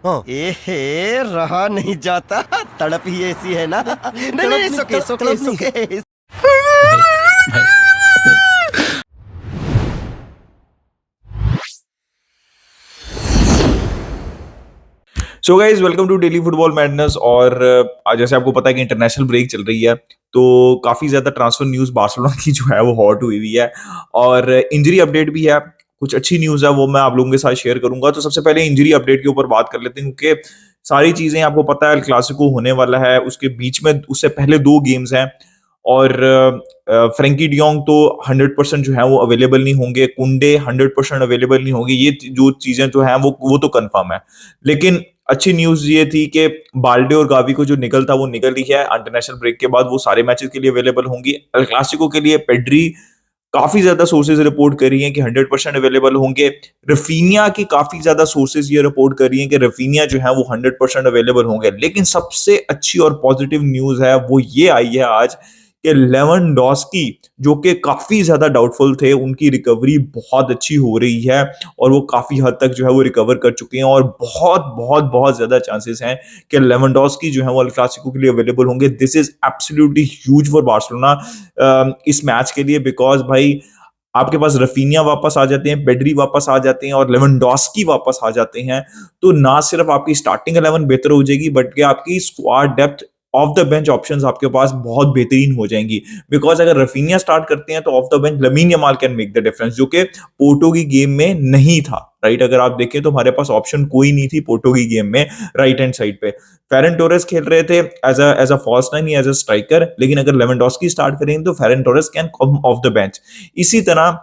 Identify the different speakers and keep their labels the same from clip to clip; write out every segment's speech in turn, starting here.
Speaker 1: हाँ।
Speaker 2: एहे रहा नहीं जाता। तड़प ही ऐसी है ना। नहीं नहीं
Speaker 1: तड़प
Speaker 2: नहीं,
Speaker 1: नहीं,
Speaker 2: सुके सुके
Speaker 1: तड़प नहीं है।
Speaker 2: सुके।
Speaker 3: भाई भाई भाई।
Speaker 4: So guys welcome to daily football madness. और आज जैसे आपको पता है कि इंटरनेशनल ब्रेक चल रही है, तो काफी ज्यादा ट्रांसफर न्यूज बार्सिलोना की जो है वो हॉट हुई हुई है। और इंजरी अपडेट भी है, कुछ अच्छी न्यूज है, वो मैं आप लोगों के साथ शेयर करूंगा। तो सबसे पहले इंजरी अपडेट के ऊपर बात कर लेते हैं, क्योंकि सारी चीजें आपको पता है, एल क्लासिको होने वाला है, उसके बीच में उससे पहले दो गेम्स हैं। और फ्रेंकी डियोंग तो 100% जो है वो अवेलेबल नहीं होंगे, कुंडे 100% अवेलेबल नहीं होंगे, ये जो चीजें जो है वो तो कंफर्म है। लेकिन अच्छी न्यूज ये थी कि बाल्डे और गावी को जो निकल था वो निकल ही है। इंटरनेशनल ब्रेक के बाद वो सारे मैचेस के लिए अवेलेबल होंगी। एल क्लासिको के लिए पेड्री काफी ज्यादा सोर्सेज रिपोर्ट कर रही हैं कि 100% अवेलेबल होंगे। रफीनिया की काफी ज्यादा सोर्सेज ये रिपोर्ट कर रही हैं कि रफीनिया जो है वो 100% अवेलेबल होंगे। लेकिन सबसे अच्छी और पॉजिटिव न्यूज है वो ये आई है आज कि लेवेंडोस्की, जो कि काफी ज्यादा डाउटफुल थे, उनकी रिकवरी बहुत अच्छी हो रही है और वो काफी हद तक जो है वो रिकवर कर चुके हैं। और बहुत बहुत बहुत ज्यादा चांसेस हैं कि लेवेंडोस्की जो है वो अल क्लासिको के लिए अवेलेबल होंगे। This is absolutely huge for Barcelona इस मैच के लिए, बिकॉज भाई आपके पास रफीनिया वापस आ जाते हैं, पेड्री वापस आ जाते हैं और लेवेंडोस्की वापस आ जाते हैं। तो ना सिर्फ आपकी स्टार्टिंग 11 बेहतर हो जाएगी, बल्कि आपकी squad depth, of the bench options आपके पास बहुत बेहतरीन हो जाएंगी। बिकॉज अगर रफीनिया स्टार्ट करते हैं तो of the bench lamin Yamal can make the difference, जो कि पोर्टो की गेम में नहीं था। राइट, अगर आप देखें तो हमारे पास ऑप्शन कोई नहीं थी पोर्टो की गेम में राइट हैंड साइड पे। फेरन टोरेस खेल रहे थे एज अ फॉल्स नाइन या एज अ स्ट्राइकर, लेकिन अगर लेवेंडोस्की स्टार्ट करेंगे तो Ferran Torres can come off the bench. इसी तरह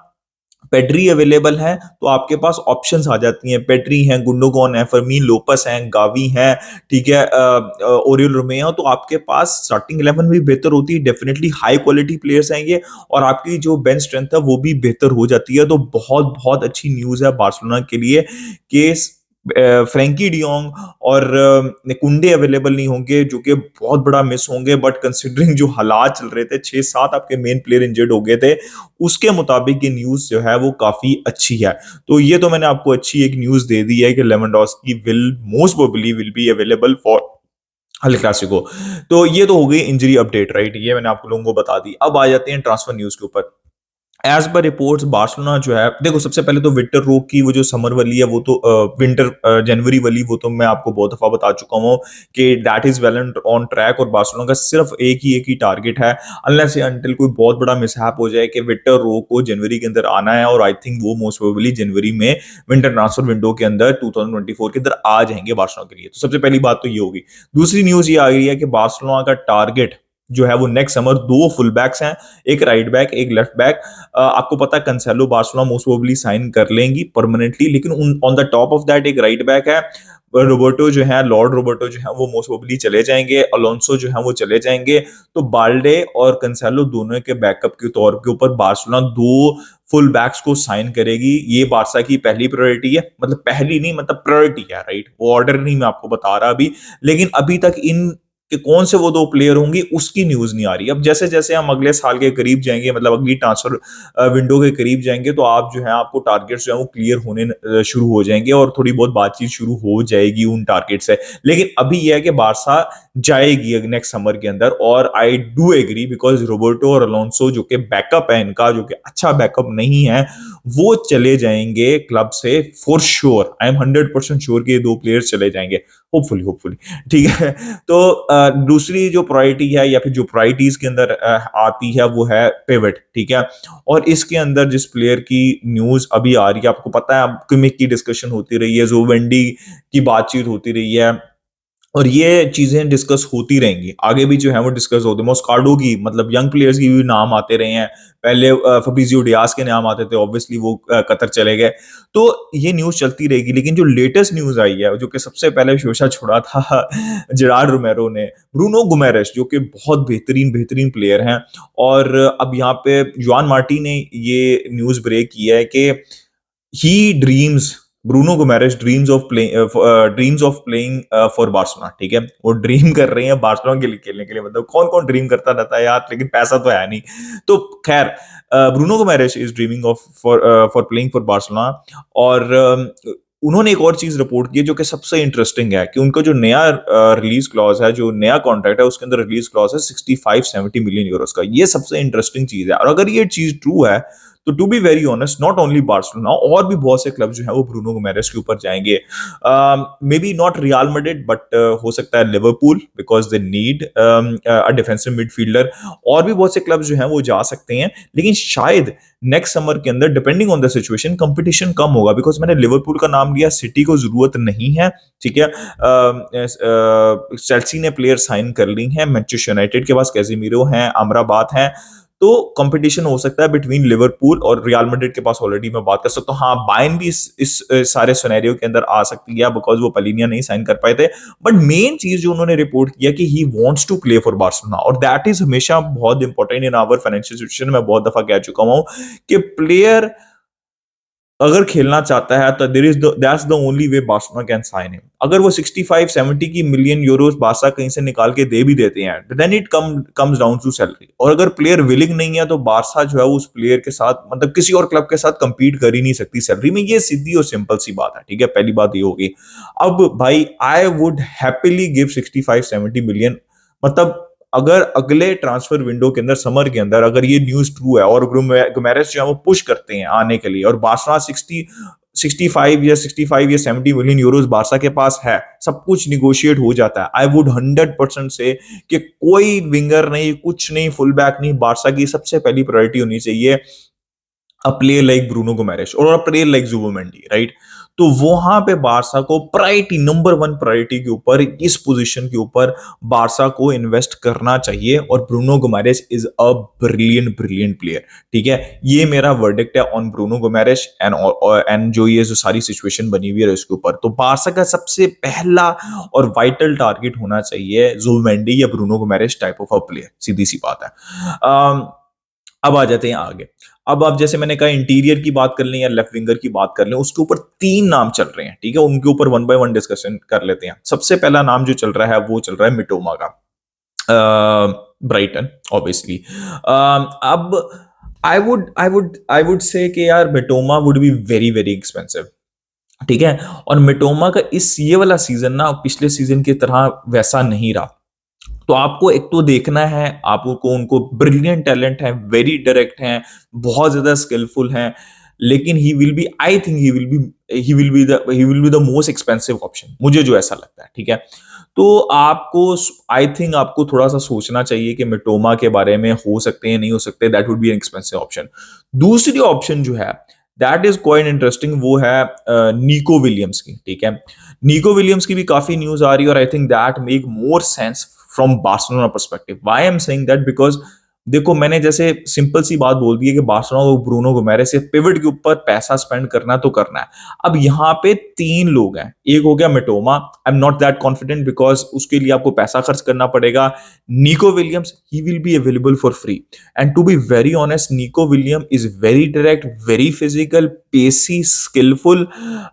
Speaker 4: पेड्री अवेलेबल है तो आपके पास ऑप्शंस आ जाती हैं। पेड्री हैं, गुंडोगॉन है, फर्मीन लोपस हैं, गावी हैं, ठीक है, ओरियल रोमेयो। तो आपके पास स्टार्टिंग 11 भी बेहतर होती है, डेफिनेटली हाई क्वालिटी प्लेयर्स हैं ये। और आपकी जो बेंच स्ट्रेंथ है वो भी बेहतर हो जाती है। तो बहुत बहुत अच्छी न्यूज है बार्सिलोना के लिए कि फ्रैंकी डियोंग और कुंडे अवेलेबल नहीं होंगे, जो कि बहुत बड़ा मिस होंगे। बट कंसिडरिंग जो हालात चल रहे थे, 6-7 आपके मेन प्लेयर इंजर्ड हो गए थे, उसके मुताबिक ये न्यूज जो है वो काफी अच्छी है। तो ये तो मैंने आपको अच्छी एक न्यूज दे दी है कि Lewandowski will most probably will be available for El Clasico. तो ये तो हो गई इंजरी अपडेट, राइट, ये मैंने आप लोगों को बता दी। अब आ जाते हैं ट्रांसफर न्यूज के ऊपर। एज पर रिपोर्ट्स बार्सिलोना जो है, देखो सबसे पहले तो विक्टर रो की वो जो समर वाली है वो तो विंटर जनवरी वाली, वो तो मैं आपको बहुत दफा बता चुका हूँ कि that is well on track. और बार्सिलोना का सिर्फ एक ही टारगेट है, अनलेस अनटिल कोई बहुत बड़ा मिसहैप हो जाए, कि विक्टर रो को जनवरी के अंदर आना है। और आई थिंक वो मोस्ट प्रोबेबली जनवरी में विंटर ट्रांसफर विंडो के अंदर 2024 के अंदर आ जाएंगे बार्सिलोना के लिए। तो सबसे पहली बात तो ये होगी। दूसरी न्यूज ये आ गई है कि बार्सिलोना का टारगेट जो है वो नेक्स्ट समर दो फुल बैक्स हैं, एक राइट बैक एक लेफ्ट बैक। आपको पता है Cancelo Barcelona most probably sign कर लेंगी परमानेंटली, लेकिन on the top of that एक राइट बैक है। रोबर्टो जो है, लॉर्ड रोबर्टो जो है वो मोस्ट प्रोबेबली चले जाएंगे, अलोंसो जो है वो चले जाएंगे। तो बाल्डे और कंसेलो दोनों के बैकअप के तौर के ऊपर बार्सिलोना दो फुल बैक्स को साइन करेगी। ये बारसा की पहली प्रायोरिटी है, मतलब पहली नहीं, मतलब प्रायोरिटी है, राइट, वो ऑर्डर नहीं मैं आपको बता रहा अभी। लेकिन अभी तक इन कि कौन से वो दो प्लेयर होंगे उसकी न्यूज नहीं आ रही। अब जैसे जैसे हम अगले साल के करीब जाएंगे, मतलब अगली ट्रांसफर विंडो के करीब जाएंगे, तो आप जो है आपको टारगेट्स जो है वो क्लियर होने शुरू हो जाएंगे और थोड़ी बहुत बातचीत शुरू हो जाएगी उन टारगेट से। लेकिन अभी यह है कि बारसा जाएगी नेक्स्ट समर के अंदर। और I do agree, because Roberto और अलोंसो जो कि बैकअप है इनका, जो कि अच्छा बैकअप नहीं है, वो चले जाएंगे क्लब से for sure. I am 100% sure कि ये दो प्लेयर्स चले जाएंगे, होपफुली होपफुली, ठीक है। तो दूसरी जो प्रायोरिटी है या फिर जो प्रायोरिटीज के अंदर आती है वो है पिवट, ठीक है। और इसके अंदर जिस प्लेयर की न्यूज अभी आ रही है, आपको पता है किमिक की डिस्कशन होती रही है, जोवेंडी की बातचीत होती रही है, और ये चीजें डिस्कस होती रहेंगी आगे भी जो है वो डिस्कस होते हैं। मॉस्काडो की, मतलब यंग प्लेयर्स की भी नाम आते रहे हैं। पहले फब्रिजियो डियास के नाम आते थे, ऑब्वियसली वो कतर चले गए। तो ये न्यूज चलती रहेगी। लेकिन जो लेटेस्ट न्यूज आई है, जो कि सबसे पहले शोशा छोड़ा था जेरार्ड रोमेरो ने, ब्रूनो गुमेरेस जो कि बहुत बेहतरीन बेहतरीन प्लेयर हैं। और अब यहाँ पे जुआन मार्टी ने ये न्यूज ब्रेक किया है कि he dreams, Bruno Guimarães dreams of playing for Barcelona, ठीक है। वो ड्रीम कर रहे हैं बार्सिलोना के लिए खेलने के लिए। मतलब कौन कौन ड्रीम करता रहता है यार, लेकिन पैसा तो है नहीं। तो खैर, Bruno Guimarães is dreaming of for playing for Barcelona. और उन्होंने एक और चीज रिपोर्ट की है जो कि सबसे इंटरेस्टिंग है कि उनका जो नया रिलीज क्लॉज है, जो नया कॉन्ट्रैक्ट है, उसके अंदर रिलीज क्लॉज है 65-70 मिलियन यूरोस का। ये सबसे इंटरेस्टिंग चीज है, और अगर ये चीज ट्रू है तो to be very honest not only Barcelona, और भी बहुत से क्लब जो है वो ब्रूनो गुमेरेस के ऊपर जाएंगे। May be not real Madrid, but हो सकता है Liverpool, because they need a defensive midfielder. और भी बहुत से क्लब जो हैं वो जा सकते हैं, लेकिन शायद नेक्स्ट समर के अंदर depending on the situation competition कम होगा, बिकॉज मैंने लिवरपूल का नाम लिया, सिटी को जरूरत नहीं है, ठीक है। चेल्सी ने प्लेयर साइन कर ली हैं, मैनचेस्टर यूनाइटेड के पास कैसेमीरो हैं, अमराबात हैं, तो कंपटीशन हो सकता है बिटवीन लिवरपूल और रियल मैड्रिड के पास। ऑलरेडी मैं बात कर सकता हूँ, हाँ बायर्न भी इस सारे सिनेरियो के अंदर आ सकती है, बिकॉज वो पलिनिया नहीं साइन कर पाए थे। बट मेन चीज जो उन्होंने रिपोर्ट किया कि he wants to play for Barcelona, और दैट इज हमेशा बहुत important in our financial situation. मैं बहुत दफा कह चुका हूं कि प्लेयर अगर खेलना चाहता है तो that's the only way Barcelona can sign him. अगर वो 65-70 की मिलियन यूरोस बारसा कहीं से निकाल के दे भी देते हैं, then it comes down to salary. और अगर प्लेयर विलिंग नहीं है तो बारसा जो है उस प्लेयर के साथ, मतलब किसी और क्लब के साथ कंपीट कर ही नहीं सकती सैलरी में। ये सीधी और सिंपल सी बात है, ठीक है। पहली बात ये होगी। अब भाई I would happily give 65-70 million, मतलब अगर अगले ट्रांसफर विंडो के अंदर, समर के अंदर, अगर ये न्यूज ट्रू है और गुमेरेस जो है वो पुश करते हैं आने के लिए, और बार्सा 65 या 70 मिलियन यूरोस बारसा के पास है, सब कुछ निगोशिएट हो जाता है, आई वुड 100% से कि कोई विंगर नहीं, कुछ नहीं, फुल बैक नहीं, बारसा की सबसे पहली प्रायोरिटी होनी चाहिए अ प्लेयर लाइक ब्रूनो गुमेरेस और अ प्लेयर लाइक जुबोमेंडी, राइट। तो वहां पे बारसा को प्रायोरिटी नंबर 1 प्रायोरिटी के ऊपर, इस पोजीशन के ऊपर बारसा को इन्वेस्ट करना चाहिए, और Bruno Guimarães is a brilliant brilliant player, ठीक है। ये मेरा वर्डिक्ट है ऑन ब्रूनो गुमेरेस एंड जो ये जो सारी सिचुएशन बनी हुई है इसके ऊपर। तो बारसा का सबसे पहला और वाइटल टारगेट होना चाहिए जुबोमेंडी या Bruno Guimarães type of a player, सीधी सी बात है। अब आ जाते हैं आगे। अब आप जैसे मैंने कहा इंटीरियर की बात कर लें या लेफ्ट विंगर की बात कर लें, उसके ऊपर 3 नाम चल रहे हैं, ठीक है। उनके ऊपर 1 बाय 1 डिस्कशन कर लेते हैं। सबसे पहला नाम जो चल रहा है वो चल रहा है मिटोमा का, ब्राइटन ऑब्वियसली। अब आई वुड से कि यार Mitoma would be very very expensive, ठीक है। और मिटोमा का ये वाला सीजन ना पिछले सीजन की तरह वैसा नहीं रहा। तो आपको एक तो देखना है, आपको उनको ब्रिलियंट टैलेंट है, वेरी डायरेक्ट हैं, बहुत ज्यादा स्किलफुल हैं, लेकिन ही will B, I think he will be the most expensive option, मुझे जो ऐसा लगता है, ठीक है। तो आपको, आई थिंक आपको थोड़ा सा सोचना चाहिए कि मिटोमा के बारे में, हो सकते हैं नहीं हो सकते, that would be an expensive option. दूसरी ऑप्शन जो है दैट इज क्वाइट इंटरेस्टिंग, वो है निको विलियम्स की, ठीक है। निको विलियम्स की भी काफी न्यूज आ रही है, और I think that make more sense from Barcelona perspective. Why I am saying that, because देखो मैंने जैसे सिंपल सी बात बोल दी है कि बार्सिलोना को ब्रूनो गुमेरेस से पिवट के ऊपर पैसा स्पेंड करना तो करना है। अब यहाँ पे 3 लोग हैं, एक हो गया Mitoma, I am not that confident because उसके लिए आपको पैसा खर्च करना पड़ेगा। Nico Williams, he will be available for free, and to be very honest Nico William is very direct, very physical, pacy, skillful,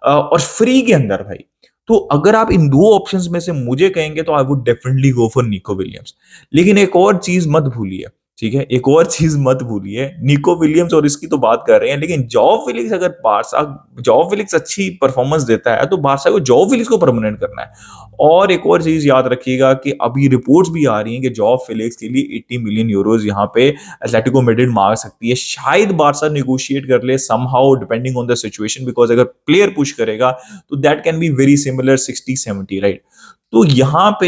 Speaker 4: और फ्री के अंदर भाई। तो अगर आप इन 2 ऑप्शंस में से मुझे कहेंगे तो I would definitely go for Nico Williams. लेकिन एक और चीज मत भूलिए, ठीक है, एक और चीज मत भूलिए, निको विलियम्स और इसकी तो बात कर रहे हैं, लेकिन जॉव फिलिक्स, अगर जॉव फिलिक्स अच्छी परफॉर्मेंस देता है तो बारसा को जॉव फिलिक्स को परमानेंट करना है। और एक और चीज याद रखिएगा कि अभी रिपोर्ट्स भी आ रही हैं कि जॉव फिलिक्स के लिए 80 मिलियन यूरोस यहाँ पे एटलेटिको मैड्रिड मांग सकती है। शायद बारसा नेगोशिएट कर ले somehow depending on the situation, because अगर प्लेयर पुश करेगा तो that can be very similar 60-70, right. तो यहाँ पे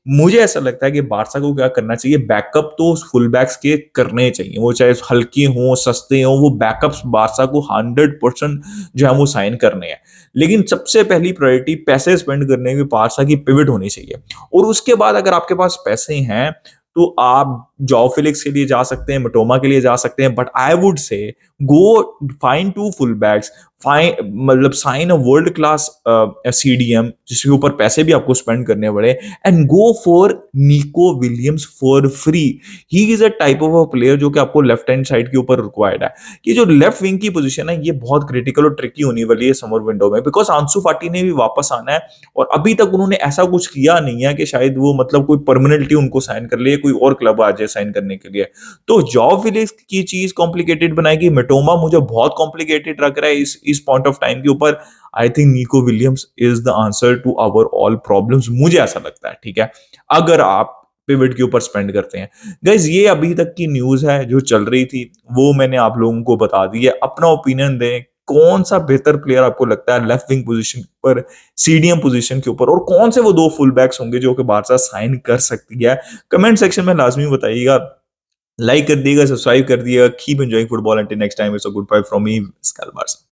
Speaker 4: मुझे ऐसा लगता है कि बारसा को क्या करना चाहिए, बैकअप तो फुल बैक्स के करने चाहिए, वो चाहे हल्के हों सस्ते हों, वो बैकअप्स बारसा को 100% जो है वो साइन करने हैं। लेकिन सबसे पहली प्रायोरिटी पैसे स्पेंड करने की बारसा की पिवट होनी चाहिए। और उसके बाद अगर आपके पास पैसे हैं तो आप जॉव फिलिक्स के लिए जा सकते हैं, मिटोमा के लिए जा सकते हैं, but I would say go find 2 full backs, मतलब sign a world class CDM जिसके ऊपर पैसे भी आपको स्पेंड करने पड़े, and go for Nico Williams for free. He is a type of a player जो कि आपको लेफ्ट हैंड साइड के ऊपर रिक्वायर्ड है। कि जो लेफ्ट विंग की पोजीशन है ये बहुत क्रिटिकल और ट्रिकी होने वाली है समर विंडो में, बिकॉज आंसू फाटी ने भी वापस आना है, और अभी तक उन्होंने ऐसा कुछ किया नहीं है कि शायद वो मतलब कोई परमानेंटली उनको साइन कर ले, कोई और क्लब आ जाए साइन करने के लिए। तो जॉ फिलिक्स की चीज कॉम्प्लिकेटेड बनाएगी, मिटोमा मुझे बहुत कॉम्प्लिकेटेड लग रहा है इस पॉइंट ऑफ टाइम के ऊपर। I think Nico Williams is the answer to our all problems, मुझे ऐसा लगता है, ठीक है, अगर आप पिवट के ऊपर स्पेंड करते हैं। गाइज ये अभी तक की न्यूज है जो चल रही थी, वो मैंने आप लोगों को बता दी है। अपना ओपिनियन दें, कौन सा बेहतर प्लेयर आपको लगता है लेफ्ट विंग पोजीशन पर, सीडीएम पोजीशन के ऊपर, और कौन से वो दो फुल बैक्स होंगे जो कि बारसा साइन कर सकती है? कमेंट सेक्शन में लाजमी बताइएगा। लाइक कर दिएगा, सब्सक्राइब कर दिएगा। Keep enjoying football, until next time, it's a good bye from me, scale Barça.